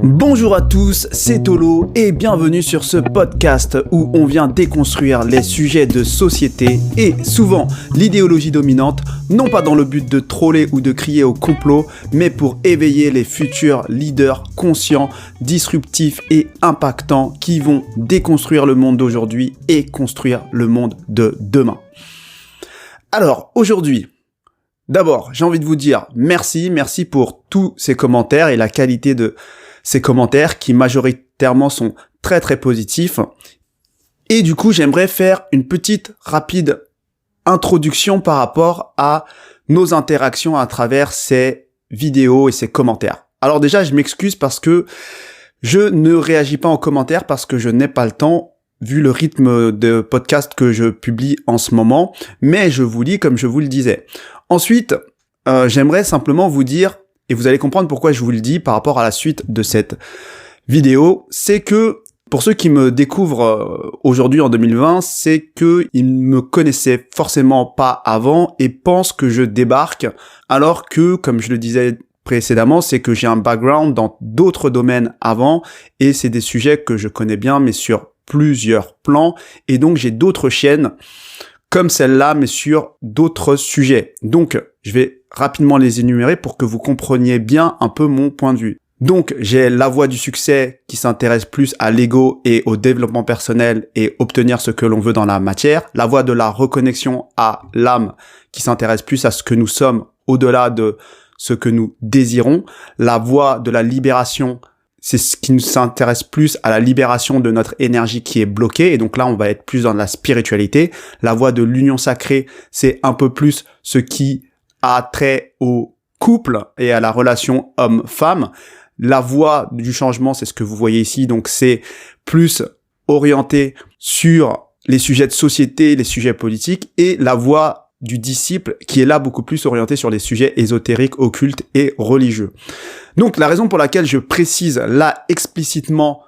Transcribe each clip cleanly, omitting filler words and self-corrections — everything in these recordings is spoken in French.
Bonjour à tous, c'est Tolo et bienvenue sur ce podcast où on vient déconstruire les sujets de société et souvent l'idéologie dominante, non pas dans le but de troller ou de crier au complot, mais pour éveiller les futurs leaders conscients, disruptifs et impactants qui vont déconstruire le monde d'aujourd'hui et construire le monde de demain. Alors aujourd'hui, d'abord j'ai envie de vous dire merci pour tous ces commentaires et la qualité de ces commentaires qui majoritairement sont très positifs. Et du coup, j'aimerais faire une petite rapide introduction par rapport à nos interactions à travers ces vidéos et ces commentaires. Alors déjà, je m'excuse parce que je ne réagis pas en commentaire parce que je n'ai pas le temps vu le rythme de podcast que je publie en ce moment, mais je vous lis comme je vous le disais. Ensuite, j'aimerais simplement vous dire, et vous allez comprendre pourquoi je vous le dis par rapport à la suite de cette vidéo, c'est que pour ceux qui me découvrent aujourd'hui en 2020, c'est que ils ne me connaissaient forcément pas avant et pensent que je débarque, alors que, comme je le disais précédemment, c'est que j'ai un background dans d'autres domaines avant et c'est des sujets que je connais bien mais sur plusieurs plans et donc j'ai d'autres chaînes comme celle-là, mais sur d'autres sujets. Donc, je vais rapidement les énumérer pour que vous compreniez bien un peu mon point de vue. Donc, j'ai la voie du succès qui s'intéresse plus à l'ego et au développement personnel et obtenir ce que l'on veut dans la matière. La voie de la reconnexion à l'âme qui s'intéresse plus à ce que nous sommes au-delà de ce que nous désirons. La voie de la libération, c'est ce qui nous s'intéresse plus à la libération de notre énergie qui est bloquée. Et donc là, on va être plus dans la spiritualité. La voie de l'union sacrée, c'est un peu plus ce qui a trait au couple et à la relation homme-femme. La voie du changement, c'est ce que vous voyez ici. Donc c'est plus orienté sur les sujets de société, les sujets politiques. Et la voie du disciple qui est là beaucoup plus orienté sur les sujets ésotériques, occultes et religieux. Donc la raison pour laquelle je précise là explicitement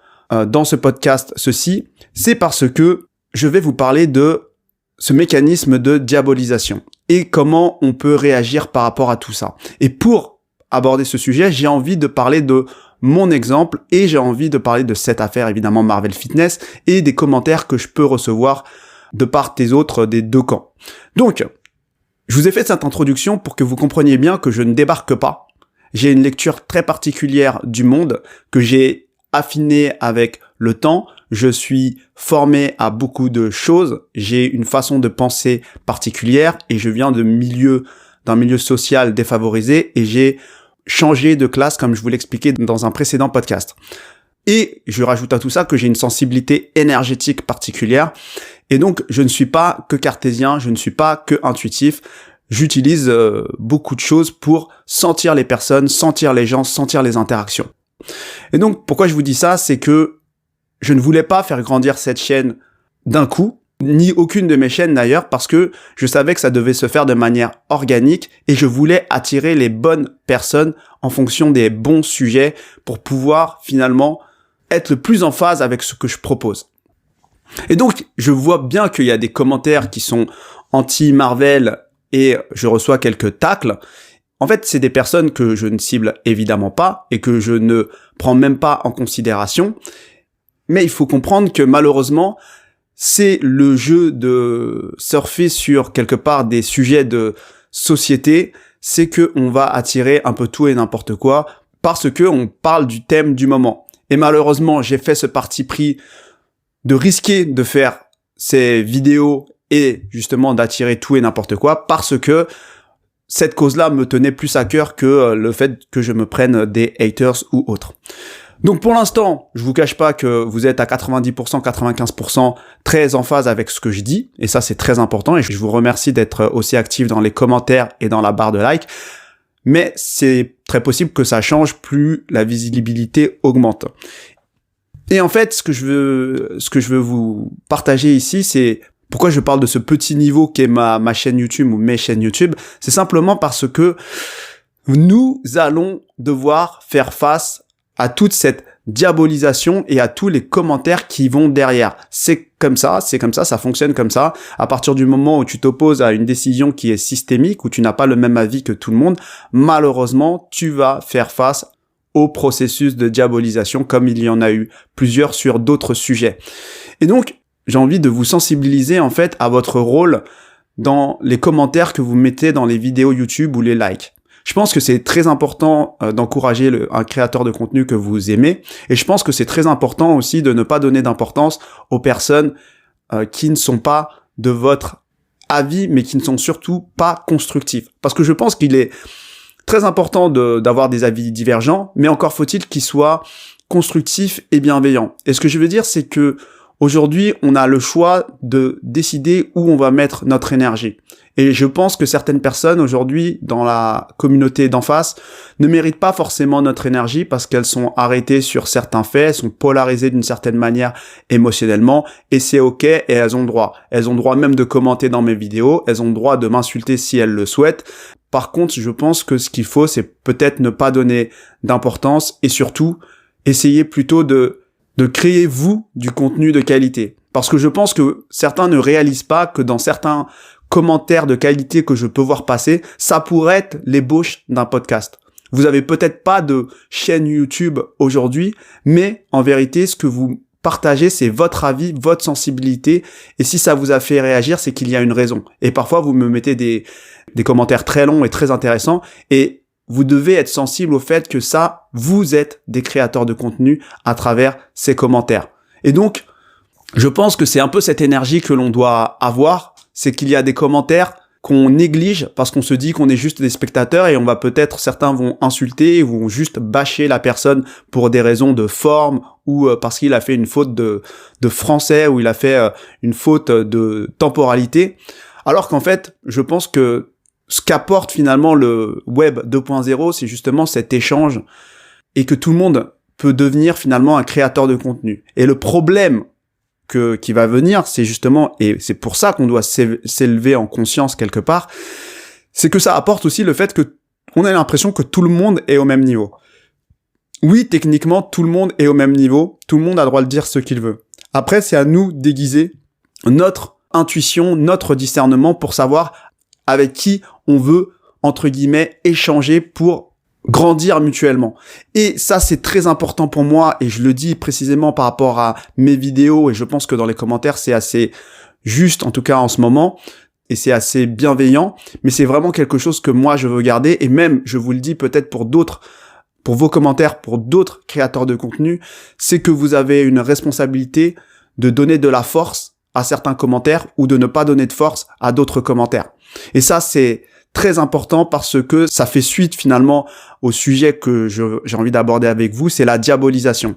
dans ce podcast ceci, c'est parce que je vais vous parler de ce mécanisme de diabolisation et comment on peut réagir par rapport à tout ça. Et pour aborder ce sujet, j'ai envie de parler de mon exemple et j'ai envie de parler de cette affaire évidemment Marvel Fitness et des commentaires que je peux recevoir de part et d'autre des deux camps. Donc, je vous ai fait cette introduction pour que vous compreniez bien que je ne débarque pas. J'ai une lecture très particulière du monde que j'ai affinée avec le temps. Je suis formé à beaucoup de choses. J'ai une façon de penser particulière et je viens d'un milieu social défavorisé et j'ai changé de classe comme je vous l'expliquais dans un précédent podcast. Et je rajoute à tout ça que j'ai une sensibilité énergétique particulière. Et donc, je ne suis pas que cartésien, je ne suis pas que intuitif. J'utilise beaucoup de choses pour sentir les personnes, sentir les gens, sentir les interactions. Et donc, pourquoi je vous dis ça, c'est que je ne voulais pas faire grandir cette chaîne d'un coup, ni aucune de mes chaînes d'ailleurs, parce que je savais que ça devait se faire de manière organique et je voulais attirer les bonnes personnes en fonction des bons sujets pour pouvoir finalement être le plus en phase avec ce que je propose. Et donc, je vois bien qu'il y a des commentaires qui sont anti-Marvel et je reçois quelques tacles. En fait, c'est des personnes que je ne cible évidemment pas et que je ne prends même pas en considération. Mais il faut comprendre que malheureusement, c'est le jeu de surfer sur quelque part des sujets de société. C'est que on va attirer un peu tout et n'importe quoi parce que on parle du thème du moment. Et malheureusement, j'ai fait ce parti pris de risquer de faire ces vidéos et justement d'attirer tout et n'importe quoi parce que cette cause-là me tenait plus à cœur que le fait que je me prenne des haters ou autres. Donc pour l'instant, je vous cache pas que vous êtes à 90%, 95% très en phase avec ce que je dis et ça c'est très important et je vous remercie d'être aussi actif dans les commentaires et dans la barre de like. Mais c'est très possible que ça change plus la visibilité augmente. Et en fait, ce que je veux vous partager ici, c'est pourquoi je parle de ce petit niveau qu'est ma chaîne YouTube ou mes chaînes YouTube. C'est simplement parce que nous allons devoir faire face à toute cette diabolisation et à tous les commentaires qui vont derrière. C'est comme ça, ça fonctionne comme ça. À partir du moment où tu t'opposes à une décision qui est systémique, où tu n'as pas le même avis que tout le monde, malheureusement, tu vas faire face au processus de diabolisation, comme il y en a eu plusieurs sur d'autres sujets. Et donc, j'ai envie de vous sensibiliser en fait à votre rôle dans les commentaires que vous mettez dans les vidéos YouTube ou les likes. Je pense que c'est très important d'encourager un créateur de contenu que vous aimez, et je pense que c'est très important aussi de ne pas donner d'importance aux personnes qui ne sont pas de votre avis, mais qui ne sont surtout pas constructifs. Parce que je pense qu'il est très important d'avoir des avis divergents, mais encore faut-il qu'ils soient constructifs et bienveillants. Et ce que je veux dire, c'est que aujourd'hui, on a le choix de décider où on va mettre notre énergie. Et je pense que certaines personnes aujourd'hui, dans la communauté d'en face, ne méritent pas forcément notre énergie parce qu'elles sont arrêtées sur certains faits, elles sont polarisées d'une certaine manière émotionnellement, et c'est ok, et elles ont le droit. Elles ont le droit même de commenter dans mes vidéos, elles ont le droit de m'insulter si elles le souhaitent. Par contre, je pense que ce qu'il faut, c'est peut-être ne pas donner d'importance et surtout, essayer plutôt de créer, vous, du contenu de qualité. Parce que je pense que certains ne réalisent pas que dans certains commentaires de qualité que je peux voir passer, ça pourrait être l'ébauche d'un podcast. Vous avez peut-être pas de chaîne YouTube aujourd'hui, mais en vérité, ce que vous partagez, c'est votre avis, votre sensibilité, et si ça vous a fait réagir, c'est qu'il y a une raison. Et parfois, vous me mettez des commentaires très longs et très intéressants, et vous devez être sensible au fait que ça, vous êtes des créateurs de contenu à travers ces commentaires. Et donc, je pense que c'est un peu cette énergie que l'on doit avoir, c'est qu'il y a des commentaires qu'on néglige parce qu'on se dit qu'on est juste des spectateurs et certains vont insulter, vont juste bâcher la personne pour des raisons de forme ou parce qu'il a fait une faute de français ou il a fait une faute de temporalité. Alors qu'en fait, je pense que ce qu'apporte finalement le web 2.0, c'est justement cet échange et que tout le monde peut devenir finalement un créateur de contenu. Et le problème qui va venir, c'est justement, et c'est pour ça qu'on doit s'élever en conscience quelque part, c'est que ça apporte aussi le fait que on a l'impression que tout le monde est au même niveau. Oui, techniquement, tout le monde est au même niveau, tout le monde a le droit de dire ce qu'il veut. Après, c'est à nous d'aiguiser notre intuition, notre discernement pour savoir avec qui on veut, entre guillemets, échanger pour grandir mutuellement. Et ça, c'est très important pour moi, et je le dis précisément par rapport à mes vidéos, et je pense que dans les commentaires, c'est assez juste, en tout cas en ce moment, et c'est assez bienveillant, mais c'est vraiment quelque chose que moi, je veux garder, et même, je vous le dis peut-être pour vos commentaires, pour d'autres créateurs de contenu, c'est que vous avez une responsabilité de donner de la force à certains commentaires, ou de ne pas donner de force à d'autres commentaires. Et ça, c'est très important parce que ça fait suite finalement au sujet que j'ai envie d'aborder avec vous, c'est la diabolisation.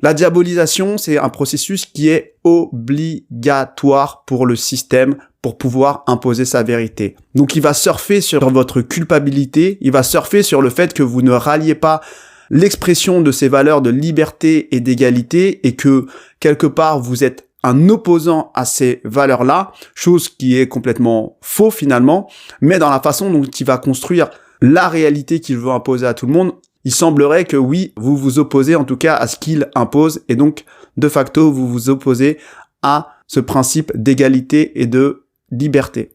La diabolisation, c'est un processus qui est obligatoire pour le système pour pouvoir imposer sa vérité. Donc il va surfer sur votre culpabilité, il va surfer sur le fait que vous ne ralliez pas l'expression de ces valeurs de liberté et d'égalité et que quelque part vous êtes un opposant à ces valeurs-là, chose qui est complètement faux finalement, mais dans la façon dont il va construire la réalité qu'il veut imposer à tout le monde, il semblerait que oui, vous vous opposez en tout cas à ce qu'il impose, et donc de facto vous vous opposez à ce principe d'égalité et de liberté.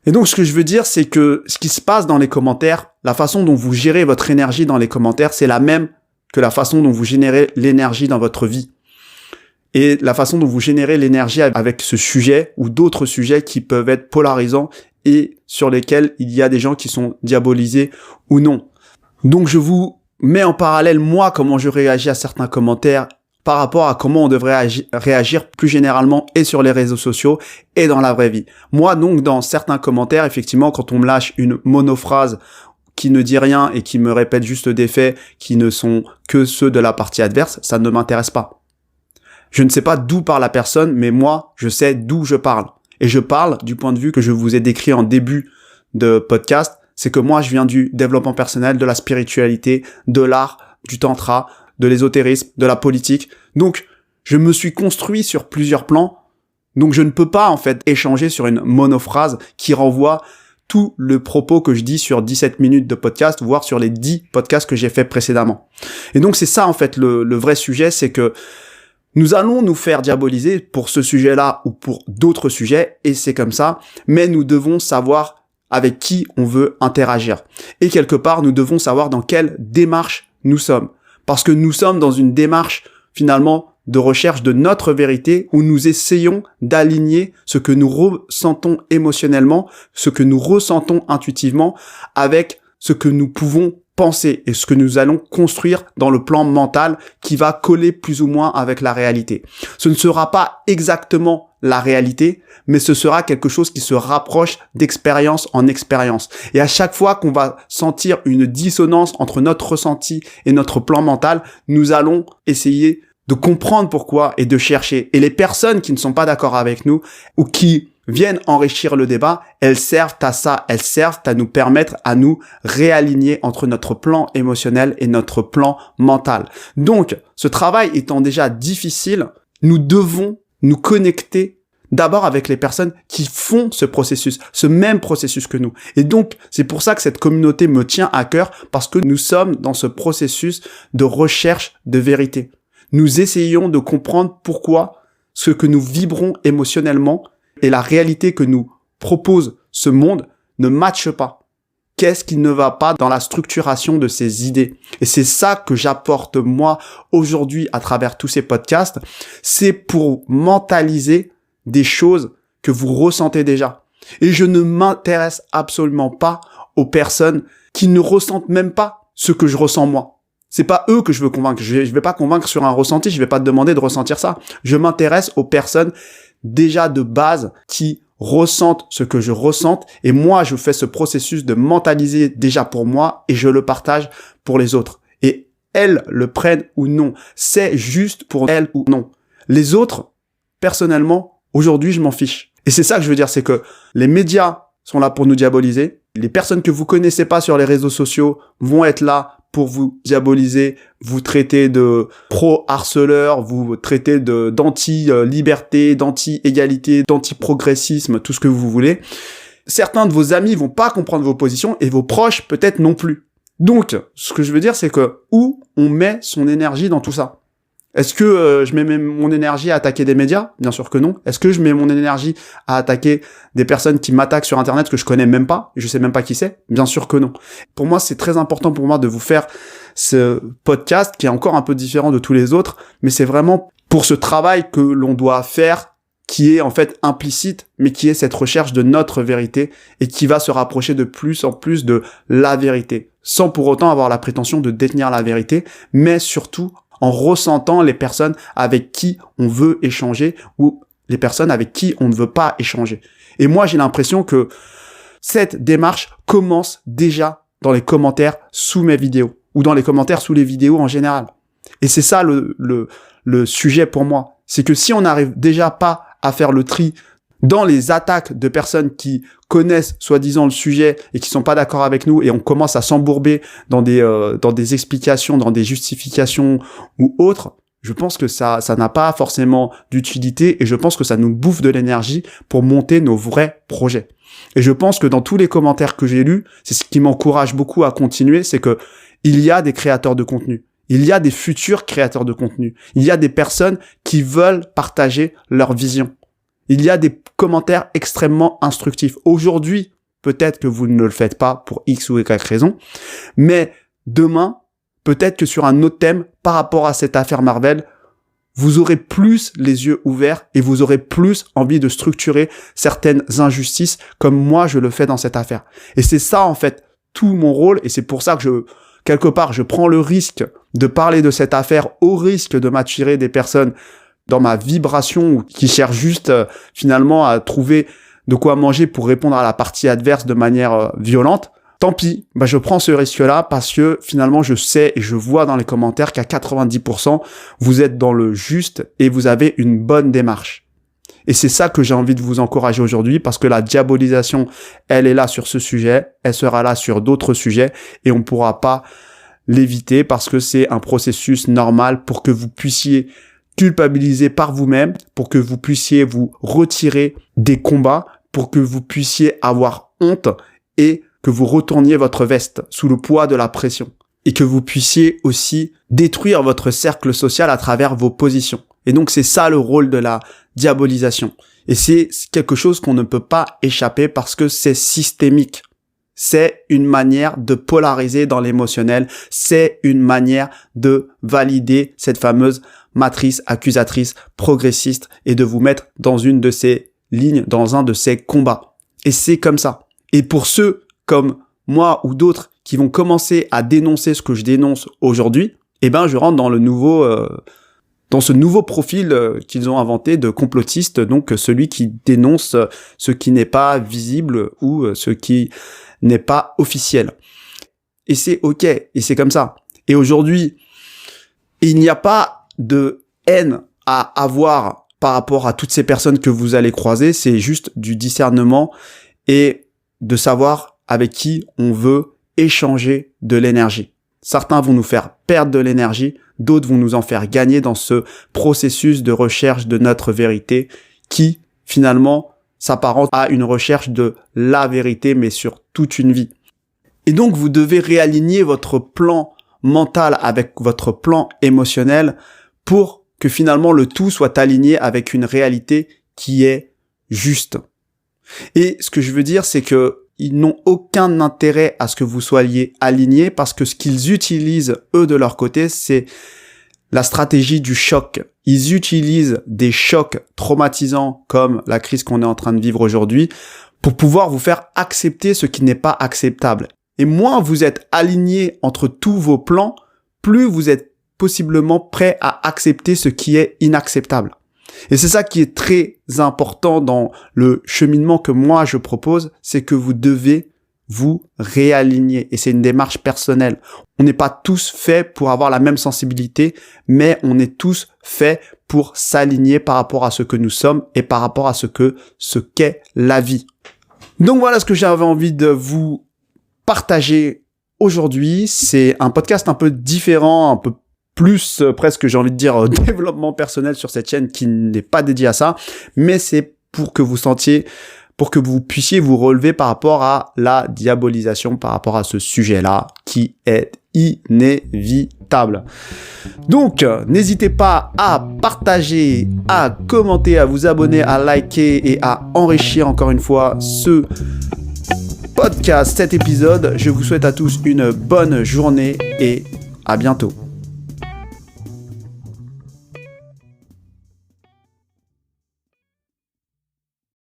Et donc ce que je veux dire, c'est que ce qui se passe dans les commentaires, la façon dont vous gérez votre énergie dans les commentaires, c'est la même que la façon dont vous générez l'énergie dans votre vie. Et la façon dont vous générez l'énergie avec ce sujet ou d'autres sujets qui peuvent être polarisants et sur lesquels il y a des gens qui sont diabolisés ou non. Donc je vous mets en parallèle, moi, comment je réagis à certains commentaires par rapport à comment on devrait réagir plus généralement et sur les réseaux sociaux et dans la vraie vie. Moi, donc, dans certains commentaires, effectivement, quand on me lâche une monophrase qui ne dit rien et qui me répète juste des faits qui ne sont que ceux de la partie adverse, ça ne m'intéresse pas. Je ne sais pas d'où parle la personne, mais moi, je sais d'où je parle. Et je parle du point de vue que je vous ai décrit en début de podcast, c'est que moi, je viens du développement personnel, de la spiritualité, de l'art, du tantra, de l'ésotérisme, de la politique. Donc, je me suis construit sur plusieurs plans, donc je ne peux pas, en fait, échanger sur une monophrase qui renvoie tout le propos que je dis sur 17 minutes de podcast, voire sur les 10 podcasts que j'ai fait précédemment. Et donc, c'est ça, en fait, le vrai sujet, c'est que nous allons nous faire diaboliser pour ce sujet-là ou pour d'autres sujets, et c'est comme ça, mais nous devons savoir avec qui on veut interagir. Et quelque part, nous devons savoir dans quelle démarche nous sommes. Parce que nous sommes dans une démarche, finalement, de recherche de notre vérité où nous essayons d'aligner ce que nous ressentons émotionnellement, ce que nous ressentons intuitivement avec ce que nous pouvons penser et ce que nous allons construire dans le plan mental qui va coller plus ou moins avec la réalité. Ce ne sera pas exactement la réalité, mais ce sera quelque chose qui se rapproche d'expérience en expérience. Et à chaque fois qu'on va sentir une dissonance entre notre ressenti et notre plan mental, nous allons essayer de comprendre pourquoi et de chercher. Et les personnes qui ne sont pas d'accord avec nous ou qui viennent enrichir le débat, elles servent à ça, elles servent à nous permettre à nous réaligner entre notre plan émotionnel et notre plan mental. Donc, ce travail étant déjà difficile, nous devons nous connecter d'abord avec les personnes qui font ce processus, ce même processus que nous. Et donc, c'est pour ça que cette communauté me tient à cœur, parce que nous sommes dans ce processus de recherche de vérité. Nous essayons de comprendre pourquoi ce que nous vibrons émotionnellement et la réalité que nous propose ce monde ne matche pas. Qu'est-ce qui ne va pas dans la structuration de ces idées? Et c'est ça que j'apporte moi aujourd'hui à travers tous ces podcasts. C'est pour mentaliser des choses que vous ressentez déjà. Et je ne m'intéresse absolument pas aux personnes qui ne ressentent même pas ce que je ressens moi. C'est pas eux que je veux convaincre. Je vais pas convaincre sur un ressenti. Je vais pas te demander de ressentir ça. Je m'intéresse aux personnes déjà de base qui ressentent ce que je ressente. Et moi, je fais ce processus de mentaliser déjà pour moi et je le partage pour les autres. Et elles le prennent ou non. C'est juste pour elles ou non. Les autres, personnellement, aujourd'hui, je m'en fiche. Et c'est ça que je veux dire, c'est que les médias sont là pour nous diaboliser. Les personnes que vous connaissez pas sur les réseaux sociaux vont être là pour vous diaboliser, vous traiter de pro-harceleur, vous traiter d'anti-liberté, d'anti-égalité, d'anti-progressisme, tout ce que vous voulez. Certains de vos amis vont pas comprendre vos positions et vos proches peut-être non plus. Donc, ce que je veux dire, c'est que où on met son énergie dans tout ça? Est-ce que je mets mon énergie à attaquer des médias? Bien sûr que non. Est-ce que je mets mon énergie à attaquer des personnes qui m'attaquent sur Internet que je connais même pas et je sais même pas qui c'est? Bien sûr que non. Pour moi, c'est très important pour moi de vous faire ce podcast qui est encore un peu différent de tous les autres, mais c'est vraiment pour ce travail que l'on doit faire qui est en fait implicite, mais qui est cette recherche de notre vérité et qui va se rapprocher de plus en plus de la vérité, sans pour autant avoir la prétention de détenir la vérité, mais surtout en ressentant les personnes avec qui on veut échanger ou les personnes avec qui on ne veut pas échanger. Et moi, j'ai l'impression que cette démarche commence déjà dans les commentaires sous mes vidéos ou dans les commentaires sous les vidéos en général. Et c'est ça le sujet pour moi. C'est que si on n'arrive déjà pas à faire le tri dans les attaques de personnes qui connaissent soi-disant le sujet et qui sont pas d'accord avec nous et on commence à s'embourber dans des explications, dans des justifications ou autres, je pense que ça n'a pas forcément d'utilité et je pense que ça nous bouffe de l'énergie pour monter nos vrais projets. Et je pense que dans tous les commentaires que j'ai lus, c'est ce qui m'encourage beaucoup à continuer, c'est que il y a des créateurs de contenu. Il y a des futurs créateurs de contenu. Il y a des personnes qui veulent partager leur vision. Il y a des commentaires extrêmement instructifs. Aujourd'hui, peut-être que vous ne le faites pas pour X ou Y raison, mais demain, peut-être que sur un autre thème, par rapport à cette affaire Marvel, vous aurez plus les yeux ouverts et vous aurez plus envie de structurer certaines injustices comme moi je le fais dans cette affaire. Et c'est ça en fait tout mon rôle et c'est pour ça que quelque part, je prends le risque de parler de cette affaire au risque de m'attirer des personnes dans ma vibration ou qui cherchent juste finalement à trouver de quoi manger pour répondre à la partie adverse de manière violente. Tant pis, je prends ce risque-là parce que finalement je sais et je vois dans les commentaires qu'à 90% vous êtes dans le juste et vous avez une bonne démarche. Et c'est ça que j'ai envie de vous encourager aujourd'hui parce que la diabolisation, elle est là sur ce sujet, elle sera là sur d'autres sujets et on ne pourra pas l'éviter parce que c'est un processus normal pour que vous puissiez culpabiliser par vous-même, pour que vous puissiez vous retirer des combats, pour que vous puissiez avoir honte et que vous retourniez votre veste sous le poids de la pression et que vous puissiez aussi détruire votre cercle social à travers vos positions. Et donc c'est ça le rôle de la diabolisation. Et c'est quelque chose qu'on ne peut pas échapper parce que c'est systémique. c'est une manière de polariser dans l'émotionnel, c'est une manière de valider cette fameuse matrice accusatrice progressiste et de vous mettre dans une de ces lignes, dans un de ces combats. Et c'est comme ça. Et pour ceux comme moi ou d'autres qui vont commencer à dénoncer ce que je dénonce aujourd'hui, je rentre dans ce nouveau profil qu'ils ont inventé de complotiste, donc celui qui dénonce ce qui n'est pas visible ou ce qui n'est pas officiel. Et c'est ok, et c'est comme ça. Et aujourd'hui, il n'y a pas de haine à avoir par rapport à toutes ces personnes que vous allez croiser, c'est juste du discernement et de savoir avec qui on veut échanger de l'énergie. Certains vont nous faire perdre de l'énergie, d'autres vont nous en faire gagner dans ce processus de recherche de notre vérité qui, finalement, s'apparente à une recherche de la vérité, mais sur toute une vie. Et donc, vous devez réaligner votre plan mental avec votre plan émotionnel pour que finalement le tout soit aligné avec une réalité qui est juste. Et ce que je veux dire, c'est que ils n'ont aucun intérêt à ce que vous soyez alignés parce que ce qu'ils utilisent, eux, de leur côté, c'est la stratégie du choc. Ils utilisent des chocs traumatisants comme la crise qu'on est en train de vivre aujourd'hui pour pouvoir vous faire accepter ce qui n'est pas acceptable. Et moins vous êtes alignés entre tous vos plans, plus vous êtes possiblement prêt à accepter ce qui est inacceptable. Et c'est ça qui est très important dans le cheminement que moi je propose, c'est que vous devez vous réaligner. Et c'est une démarche personnelle. On n'est pas tous faits pour avoir la même sensibilité, mais on est tous faits pour s'aligner par rapport à ce que nous sommes et par rapport à ce qu'est la vie. Donc voilà ce que j'avais envie de vous partager aujourd'hui. C'est un podcast un peu différent, un peu plus presque, j'ai envie de dire, développement personnel sur cette chaîne qui n'est pas dédiée à ça, mais c'est pour que vous puissiez vous relever par rapport à la diabolisation, par rapport à ce sujet-là qui est inévitable. Donc, n'hésitez pas à partager, à commenter, à vous abonner, à liker et à enrichir encore une fois ce podcast, cet épisode. Je vous souhaite à tous une bonne journée et à bientôt.